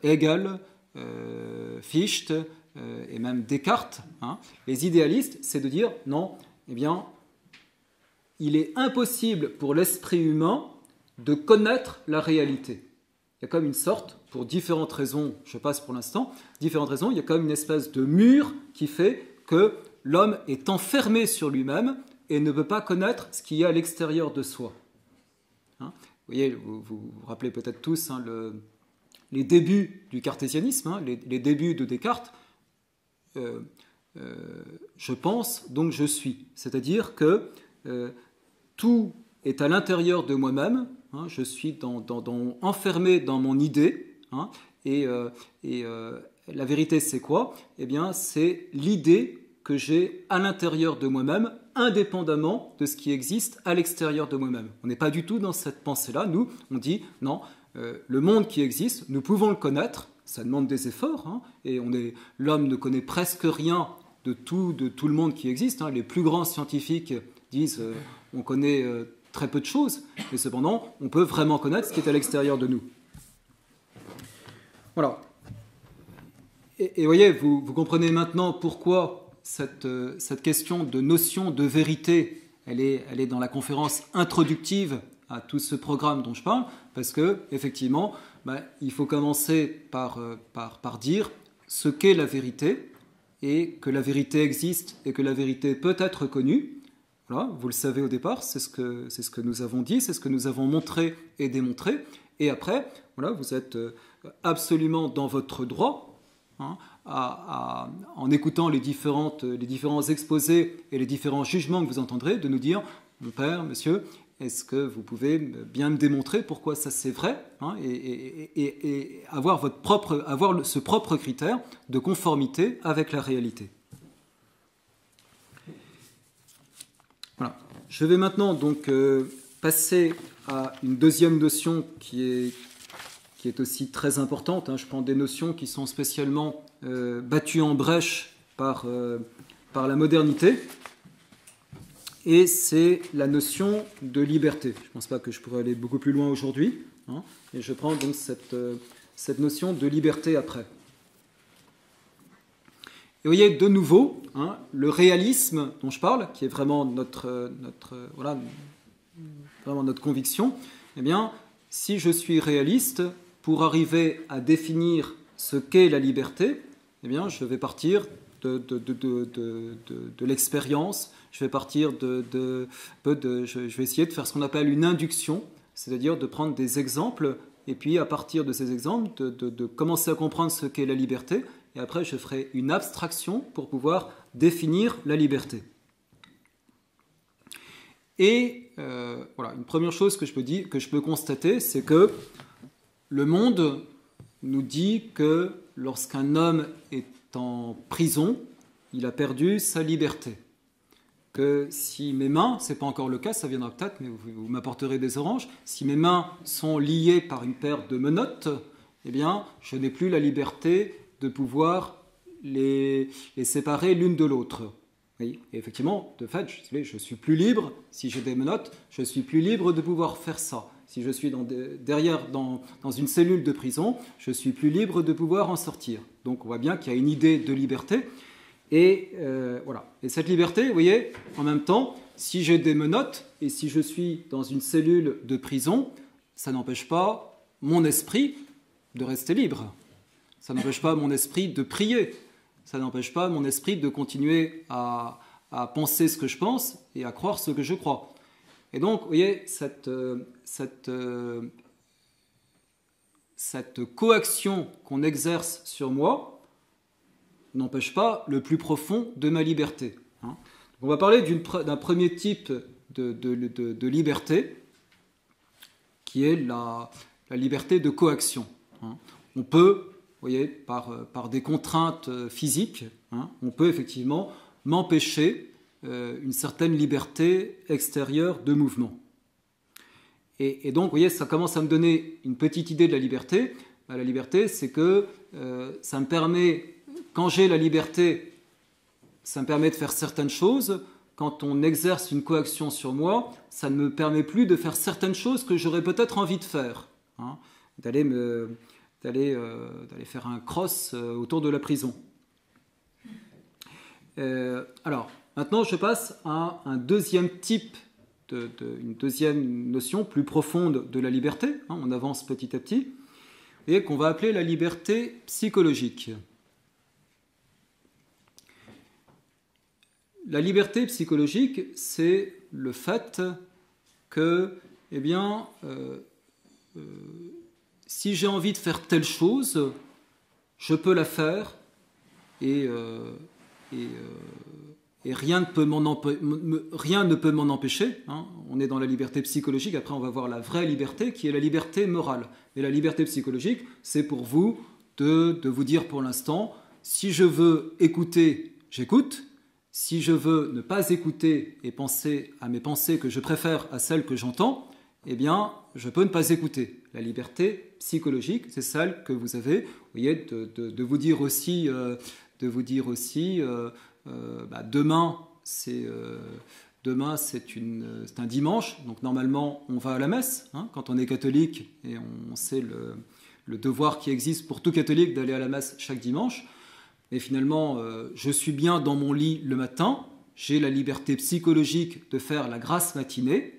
Hegel, Fichte et même Descartes. Les idéalistes, c'est de dire, non, eh bien, il est impossible pour l'esprit humain de connaître la réalité. Il y a comme une sorte, pour différentes raisons, je passe pour l'instant, différentes raisons, il y a comme une espèce de mur qui fait que l'homme est enfermé sur lui-même et ne peut pas connaître ce qui est à l'extérieur de soi. Vous voyez, vous vous rappelez peut-être tous les débuts du cartésianisme, les débuts de Descartes. Je pense, donc je suis. C'est-à-dire que tout est à l'intérieur de moi-même, je suis enfermé dans mon idée, et la vérité c'est quoi? Eh bien c'est l'idée que j'ai à l'intérieur de moi-même, indépendamment de ce qui existe à l'extérieur de moi-même. On n'est pas du tout dans cette pensée-là, nous, on dit, non, le monde qui existe, nous pouvons le connaître, ça demande des efforts, et l'homme ne connaît presque rien de tout le monde qui existe. Les plus grands scientifiques disent on connaît très peu de choses, mais cependant, on peut vraiment connaître ce qui est à l'extérieur de nous. Voilà. Et voyez, vous comprenez maintenant pourquoi cette question de notion de vérité, elle est dans la conférence introductive à tout ce programme dont je parle, parce que effectivement, il faut commencer par dire ce qu'est la vérité, et que la vérité existe et que la vérité peut être connue. Voilà, vous le savez au départ, c'est ce que nous avons dit, c'est ce que nous avons montré et démontré. Et après, voilà, vous êtes absolument dans votre droit, en écoutant les différents exposés et les différents jugements que vous entendrez, de nous dire, mon père, monsieur, est-ce que vous pouvez bien me démontrer pourquoi ça c'est vrai, et avoir ce propre critère de conformité avec la réalité. Voilà. Je vais maintenant donc passer à une deuxième notion qui est aussi très importante. Je prends des notions qui sont spécialement battues en brèche par la modernité. Et c'est la notion de liberté. Je ne pense pas que je pourrais aller beaucoup plus loin aujourd'hui. Et je prends donc cette notion de liberté après. Et vous voyez, de nouveau, hein, le réalisme dont je parle, qui est vraiment vraiment notre conviction, eh bien, si je suis réaliste, pour arriver à définir ce qu'est la liberté, eh bien, je vais partir de l'expérience, je vais partir je vais essayer de faire ce qu'on appelle une induction, c'est-à-dire de prendre des exemples, et puis à partir de ces exemples, de commencer à comprendre ce qu'est la liberté, et après je ferai une abstraction pour pouvoir définir la liberté. Et voilà, une première chose que je peux constater, c'est que le monde nous dit que lorsqu'un homme est en prison, il a perdu sa liberté. Que si mes mains, ce n'est pas encore le cas, ça viendra peut-être, mais vous m'apporterez des oranges, si mes mains sont liées par une paire de menottes, eh bien, je n'ai plus la liberté de pouvoir les séparer l'une de l'autre. Oui, et effectivement, de fait, je suis plus libre, si j'ai des menottes, je suis plus libre de pouvoir faire ça. Si je suis dans une cellule de prison, je suis plus libre de pouvoir en sortir. Donc on voit bien qu'il y a une idée de liberté. Et voilà. Et cette liberté, vous voyez, en même temps, si j'ai des menottes et si je suis dans une cellule de prison, ça n'empêche pas mon esprit de rester libre. Ça n'empêche pas mon esprit de prier. Ça n'empêche pas mon esprit de continuer à penser ce que je pense et à croire ce que je crois. Et donc, vous voyez, cette coaction qu'on exerce sur moi n'empêche pas le plus profond de ma liberté. Hein. On va parler d'un premier type de liberté, qui est la liberté de coaction. Hein. On peut, vous voyez, par des contraintes physiques, hein, on peut effectivement m'empêcher une certaine liberté extérieure de mouvement. Et donc, vous voyez, ça commence à me donner une petite idée de la liberté. La liberté, c'est que ça me permet, quand j'ai la liberté, ça me permet de faire certaines choses. Quand on exerce une coaction sur moi, ça ne me permet plus de faire certaines choses que j'aurais peut-être envie de faire. Hein, d'aller faire un cross autour de la prison. Alors, maintenant, je passe à un deuxième type, une deuxième notion plus profonde de la liberté. Hein, on avance petit à petit. Et qu'on va appeler la liberté psychologique. La liberté psychologique, c'est le fait que, eh bien, si j'ai envie de faire telle chose, je peux la faire et rien ne peut m'en empêcher. Hein. On est dans la liberté psychologique, après on va voir la vraie liberté qui est la liberté morale. Et la liberté psychologique, c'est pour vous de vous dire pour l'instant, si je veux écouter, j'écoute. Si je veux ne pas écouter et penser à mes pensées que je préfère à celles que j'entends, eh bien, je peux ne pas écouter. La liberté psychologique, c'est celle que vous avez, vous voyez, de vous dire aussi, demain, c'est un dimanche, donc normalement, on va à la messe, hein, quand on est catholique, et on sait le devoir qui existe pour tout catholique d'aller à la messe chaque dimanche. Et finalement, je suis bien dans mon lit le matin, j'ai la liberté psychologique de faire la grasse matinée.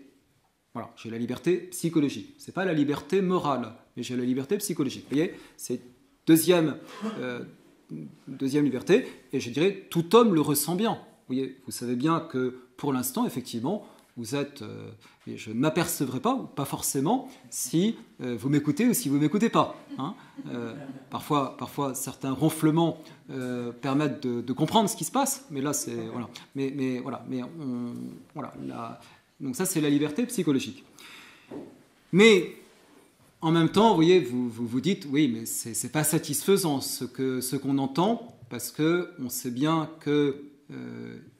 Voilà, j'ai la liberté psychologique. Ce n'est pas la liberté morale, mais j'ai la liberté psychologique. Vous voyez, c'est deuxième liberté, et je dirais, tout homme le ressent bien. Vous voyez, vous savez bien que pour l'instant, effectivement, vous êtes, et je ne m'apercevrai pas, ou pas forcément, si vous m'écoutez ou si vous ne m'écoutez pas. Hein. Parfois, certains ronflements permettent de comprendre ce qui se passe, mais là, c'est... Voilà. Donc ça, c'est la liberté psychologique. Mais, en même temps, vous voyez, vous dites, oui, mais ce n'est pas satisfaisant ce qu'on entend, parce qu'on sait bien que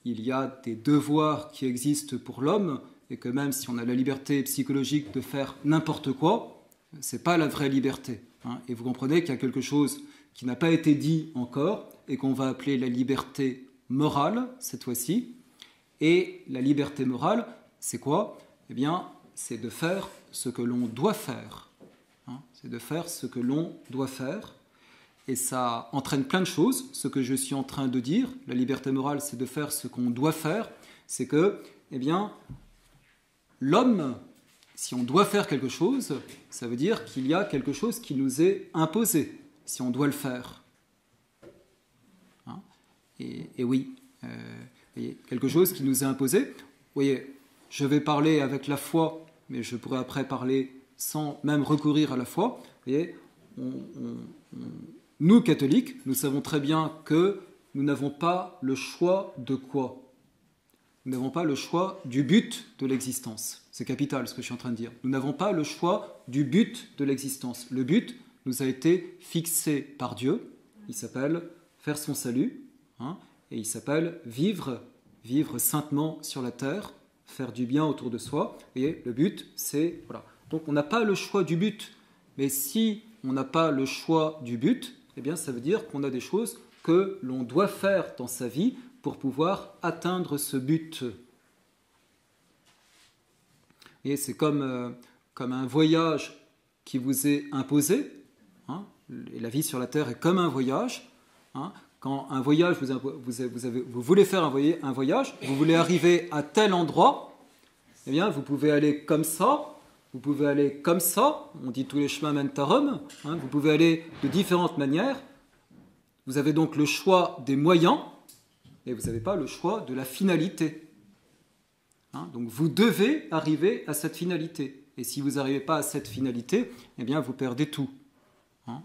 il y a des devoirs qui existent pour l'homme et que même si on a la liberté psychologique de faire n'importe quoi, ce n'est pas la vraie liberté. Hein. Et vous comprenez qu'il y a quelque chose qui n'a pas été dit encore et qu'on va appeler la liberté morale, cette fois-ci. Et la liberté morale, c'est quoi ? Eh bien, c'est de faire ce que l'on doit faire. Hein. C'est de faire ce que l'on doit faire. et ça entraîne plein de choses. Ce que je suis en train de dire, la liberté morale, c'est de faire ce qu'on doit faire. C'est que, eh bien, l'homme, si on doit faire quelque chose, ça veut dire qu'il y a quelque chose qui nous est imposé, si on doit le faire. Hein? Et oui, voyez, quelque chose qui nous est imposé. Vous voyez, je vais parler avec la foi, mais je pourrais après parler sans même recourir à la foi. Vous voyez, nous, catholiques, nous savons très bien que nous n'avons pas le choix de quoi? Nous n'avons pas le choix du but de l'existence. C'est capital ce que je suis en train de dire. Nous n'avons pas le choix du but de l'existence. Le but nous a été fixé par Dieu. Il s'appelle faire son salut, hein, et il s'appelle vivre saintement sur la terre, faire du bien autour de soi. Vous voyez, le but, c'est... Voilà. Donc on n'a pas le choix du but. Mais si on n'a pas le choix du but, eh bien ça veut dire qu'on a des choses que l'on doit faire dans sa vie pour pouvoir atteindre ce but. Et c'est comme un voyage qui vous est imposé. Hein, et la vie sur la terre est comme un voyage. Hein, quand un voyage, vous voulez faire un voyage, vous voulez arriver à tel endroit, eh bien vous pouvez aller comme ça. Vous pouvez aller comme ça, on dit tous les chemins mènent à Rome, hein, vous pouvez aller de différentes manières. Vous avez donc le choix des moyens, et vous n'avez pas le choix de la finalité. Hein, donc vous devez arriver à cette finalité. Et si vous n'arrivez pas à cette finalité, eh bien vous perdez tout. Hein.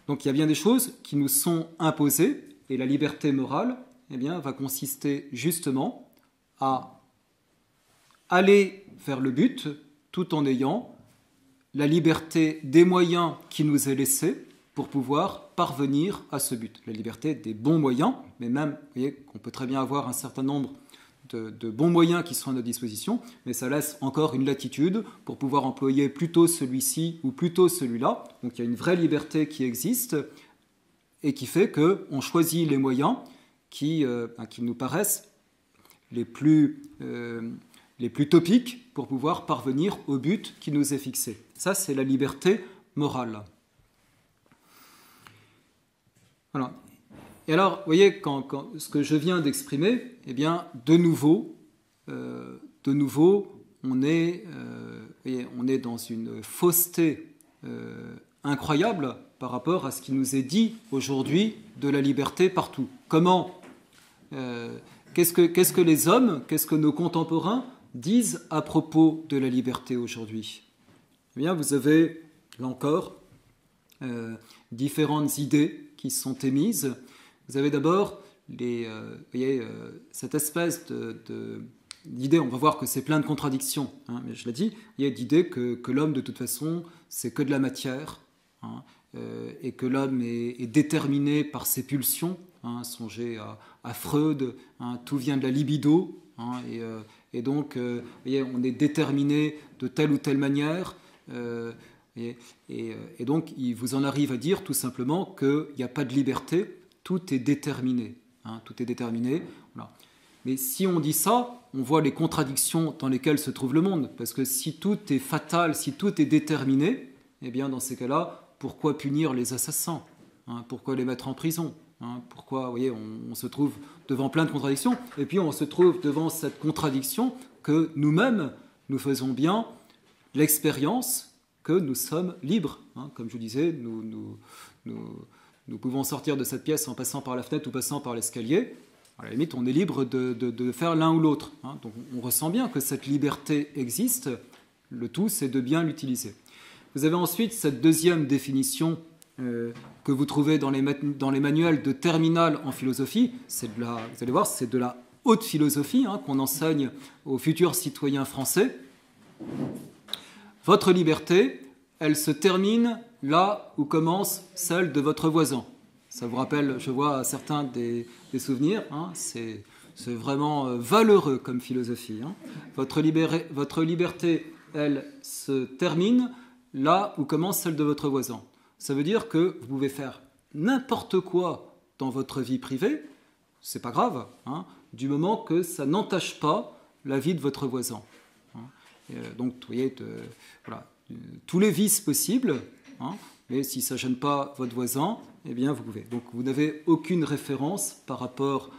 Donc il y a bien des choses qui nous sont imposées, et la liberté morale, eh bien, va consister justement à aller vers le but, tout en ayant la liberté des moyens qui nous est laissée pour pouvoir parvenir à ce but. La liberté des bons moyens, mais même, vous voyez, qu'on peut très bien avoir un certain nombre de bons moyens qui sont à notre disposition, mais ça laisse encore une latitude pour pouvoir employer plutôt celui-ci ou plutôt celui-là. Donc il y a une vraie liberté qui existe et qui fait qu'on choisit les moyens qui nous paraissent les plus topiques pour pouvoir parvenir au but qui nous est fixé. Ça, c'est la liberté morale. Voilà. Et alors, vous voyez, ce que je viens d'exprimer, eh bien, de nouveau, on est dans une fausseté incroyable par rapport à ce qui nous est dit aujourd'hui de la liberté partout. Comment qu'est-ce que les hommes, qu'est-ce que nos contemporains disent à propos de la liberté aujourd'hui? Eh bien, vous avez, là encore, différentes idées qui sont émises. Vous avez d'abord cette espèce d'idée, on va voir que c'est plein de contradictions, hein, mais je l'ai dit, il y a l'idée que l'homme, de toute façon, c'est que de la matière, hein, et que l'homme est déterminé par ses pulsions. Hein, songez à Freud, hein, tout vient de la libido, hein, et donc voyez, on est déterminé de telle ou telle manière, et donc il vous en arrive à dire tout simplement qu'il n'y a pas de liberté, tout est déterminé. Hein, tout est déterminé. Voilà. Mais si on dit ça, on voit les contradictions dans lesquelles se trouve le monde, parce que si tout est fatal, si tout est déterminé, eh bien dans ces cas-là, pourquoi punir les assassins, hein, pourquoi les mettre en prison? Hein, pourquoi, vous voyez, on se trouve devant plein de contradictions, et puis on se trouve devant cette contradiction que nous-mêmes, nous faisons bien l'expérience que nous sommes libres. Hein, comme je vous disais, nous pouvons sortir de cette pièce en passant par la fenêtre ou passant par l'escalier. À la limite, on est libre de faire l'un ou l'autre. Hein, donc on ressent bien que cette liberté existe. Le tout, c'est de bien l'utiliser. Vous avez ensuite cette deuxième définition que vous trouvez dans les manuels de terminale en philosophie. Vous allez voir, c'est de la haute philosophie, hein, qu'on enseigne aux futurs citoyens français. Votre liberté, elle se termine là où commence celle de votre voisin. Ça vous rappelle, je vois, certains des souvenirs. Hein, c'est vraiment valeureux comme philosophie. Hein. Votre liberté, elle se termine là où commence celle de votre voisin. Ça veut dire que vous pouvez faire n'importe quoi dans votre vie privée, c'est pas grave, hein, du moment que ça n'entache pas la vie de votre voisin. Hein. Donc, vous voyez, voilà, tous les vices possibles, hein, mais si ça ne gêne pas votre voisin, eh bien vous pouvez. Donc vous n'avez aucune référence par rapport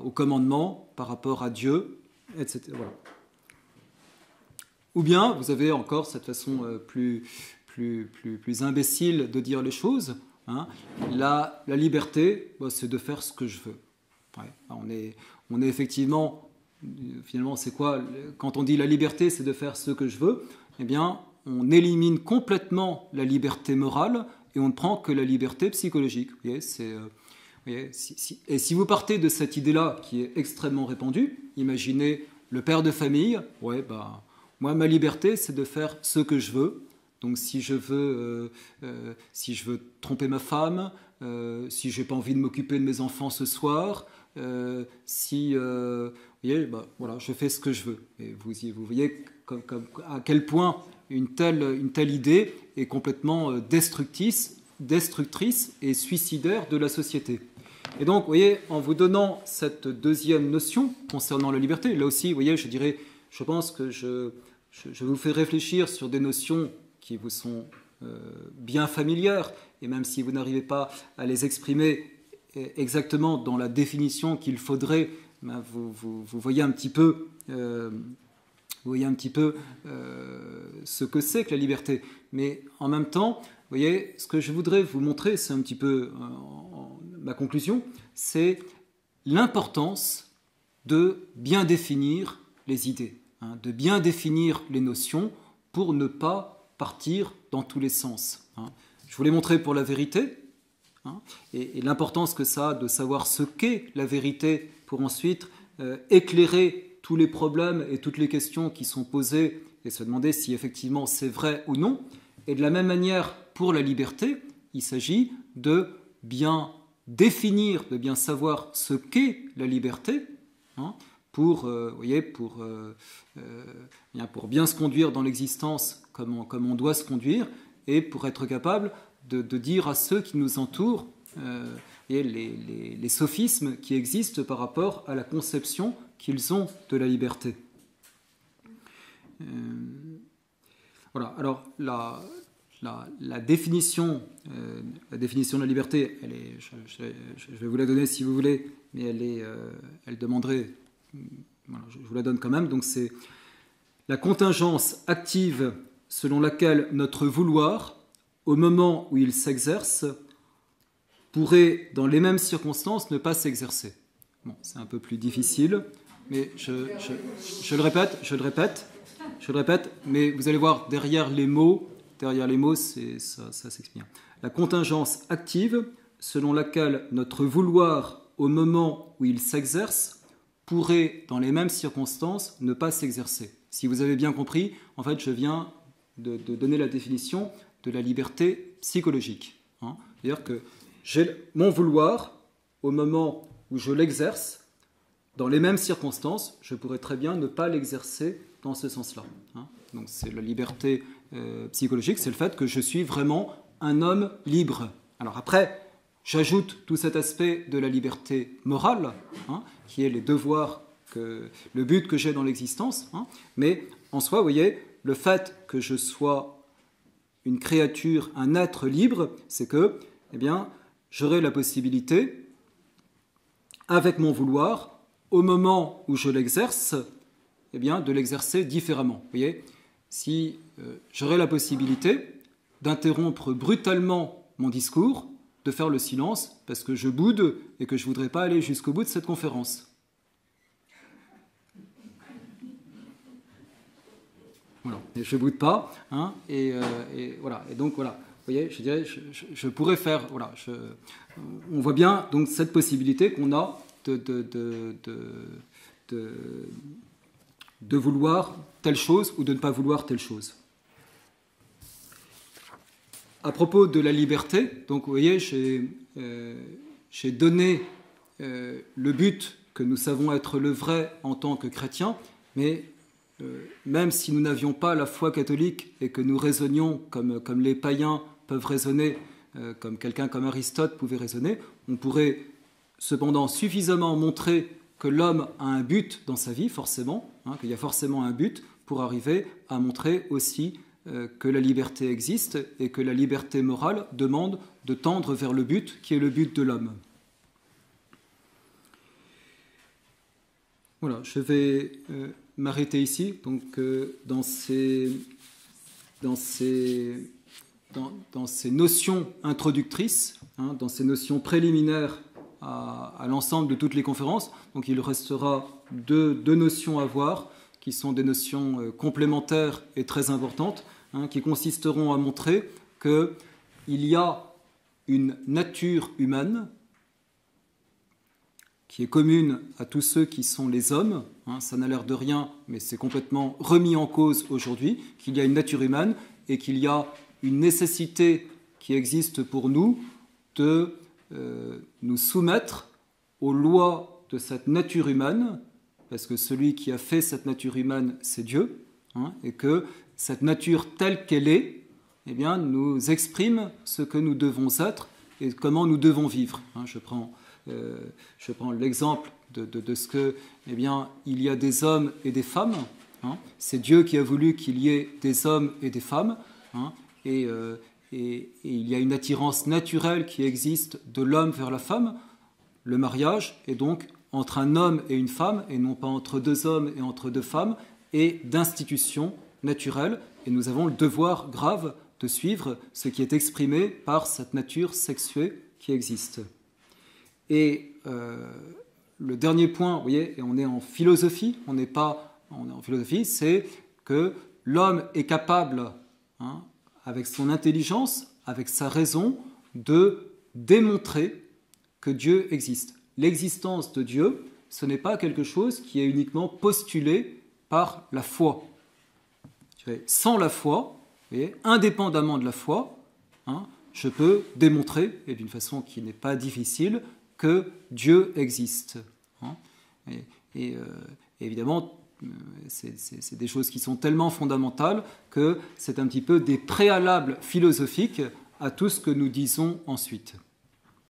au commandement, par rapport à Dieu, etc. Voilà. Ou bien vous avez encore cette façon plus imbécile de dire les choses. Hein. La liberté, c'est de faire ce que je veux. Ouais. On est effectivement, finalement, c'est quoi? Quand on dit la liberté, c'est de faire ce que je veux, eh bien, on élimine complètement la liberté morale et on ne prend que la liberté psychologique. Vous voyez, et si vous partez de cette idée-là qui est extrêmement répandue, imaginez le père de famille, moi, ma liberté, c'est de faire ce que je veux. Donc si je veux tromper ma femme, si je n'ai pas envie de m'occuper de mes enfants ce soir, vous voyez, voilà, je fais ce que je veux. Et vous voyez à quel point une telle idée est complètement destructrice et suicidaire de la société. Et donc, vous voyez, en vous donnant cette deuxième notion concernant la liberté, là aussi, vous voyez, je pense que je vous fais réfléchir sur des notions qui vous sont bien familières, et même si vous n'arrivez pas à les exprimer exactement dans la définition qu'il faudrait, vous voyez un petit peu, ce que c'est que la liberté. Mais en même temps, vous voyez, ce que je voudrais vous montrer, c'est un petit peu ma conclusion, c'est l'importance de bien définir les idées, hein, de bien définir les notions pour ne pas partir dans tous les sens. Hein. Je vous l'ai montré pour la vérité, hein, et l'importance que ça a de savoir ce qu'est la vérité pour ensuite éclairer tous les problèmes et toutes les questions qui sont posées et se demander si effectivement c'est vrai ou non. Et de la même manière, pour la liberté, il s'agit de bien définir, de bien savoir ce qu'est la liberté, hein, pour bien se conduire dans l'existence comme on doit se conduire, et pour être capable de dire à ceux qui nous entourent les sophismes qui existent par rapport à la conception qu'ils ont de la liberté. Voilà, alors la définition de la liberté, je vais vous la donner si vous voulez, mais elle demanderait, voilà, je vous la donne quand même. Donc c'est la contingence active selon laquelle notre vouloir, au moment où il s'exerce, pourrait, dans les mêmes circonstances, ne pas s'exercer. Bon, c'est un peu plus difficile, mais je le répète, mais vous allez voir, derrière les mots, ça s'exprime. La contingence active, selon laquelle notre vouloir, au moment où il s'exerce, pourrait, dans les mêmes circonstances, ne pas s'exercer. Si vous avez bien compris, en fait, je viens de donner la définition de la liberté psychologique. Hein. C'est-à-dire que j'ai mon vouloir, au moment où je l'exerce, dans les mêmes circonstances, je pourrais très bien ne pas l'exercer dans ce sens-là. Hein. Donc c'est la liberté psychologique, c'est le fait que je suis vraiment un homme libre. Alors après, j'ajoute tout cet aspect de la liberté morale, hein, qui est les devoirs, le but que j'ai dans l'existence. Hein, mais en soi, vous voyez, le fait que je sois une créature, un être libre, c'est que, eh bien, j'aurai la possibilité, avec mon vouloir, au moment où je l'exerce, eh bien, de l'exercer différemment. Vous voyez, si j'aurais la possibilité d'interrompre brutalement mon discours, de faire le silence, parce que je boude et que je ne voudrais pas aller jusqu'au bout de cette conférence. Voilà, et je ne boude pas, hein, et voilà. Et donc, voilà, vous voyez, je dirais, je pourrais faire, voilà, on voit bien donc cette possibilité qu'on a de vouloir telle chose ou de ne pas vouloir telle chose. À propos de la liberté, donc vous voyez, j'ai donné le but que nous savons être le vrai en tant que chrétiens, mais même si nous n'avions pas la foi catholique et que nous raisonnions comme les païens peuvent raisonner, comme quelqu'un comme Aristote pouvait raisonner, on pourrait cependant suffisamment montrer que l'homme a un but dans sa vie, forcément, hein, qu'il y a forcément un but pour arriver à montrer aussi que la liberté existe et que la liberté morale demande de tendre vers le but qui est le but de l'homme. Voilà, je vais m'arrêter ici. Donc, dans ces notions introductrices, dans ces notions préliminaires à l'ensemble de toutes les conférences, donc il restera deux notions à voir, qui sont des notions complémentaires et très importantes, qui consisteront à montrer qu'il y a une nature humaine qui est commune à tous ceux qui sont les hommes, ça n'a l'air de rien, mais c'est complètement remis en cause aujourd'hui, qu'il y a une nature humaine et qu'il y a une nécessité qui existe pour nous de nous soumettre aux lois de cette nature humaine, parce que celui qui a fait cette nature humaine, c'est Dieu, et que cette nature telle qu'elle est, eh bien, nous exprime ce que nous devons être et comment nous devons vivre. Je prends l'exemple de ce que, eh bien, il y a des hommes et des femmes. C'est Dieu qui a voulu qu'il y ait des hommes et des femmes, et il y a une attirance naturelle qui existe de l'homme vers la femme. Le mariage est donc entre un homme et une femme, et non pas entre deux hommes et entre deux femmes, et d'institution naturelle. Et nous avons le devoir grave de suivre ce qui est exprimé par cette nature sexuée qui existe. Et le dernier point, vous voyez, et on est en philosophie, on est en philosophie, c'est que l'homme est capable, avec son intelligence, avec sa raison, de démontrer que Dieu existe. L'existence de Dieu, ce n'est pas quelque chose qui est uniquement postulé par la foi. Sans la foi, vous voyez, indépendamment de la foi, je peux démontrer, et d'une façon qui n'est pas difficile, que Dieu existe. Et évidemment, c'est des choses qui sont tellement fondamentales que c'est un petit peu des préalables philosophiques à tout ce que nous disons ensuite.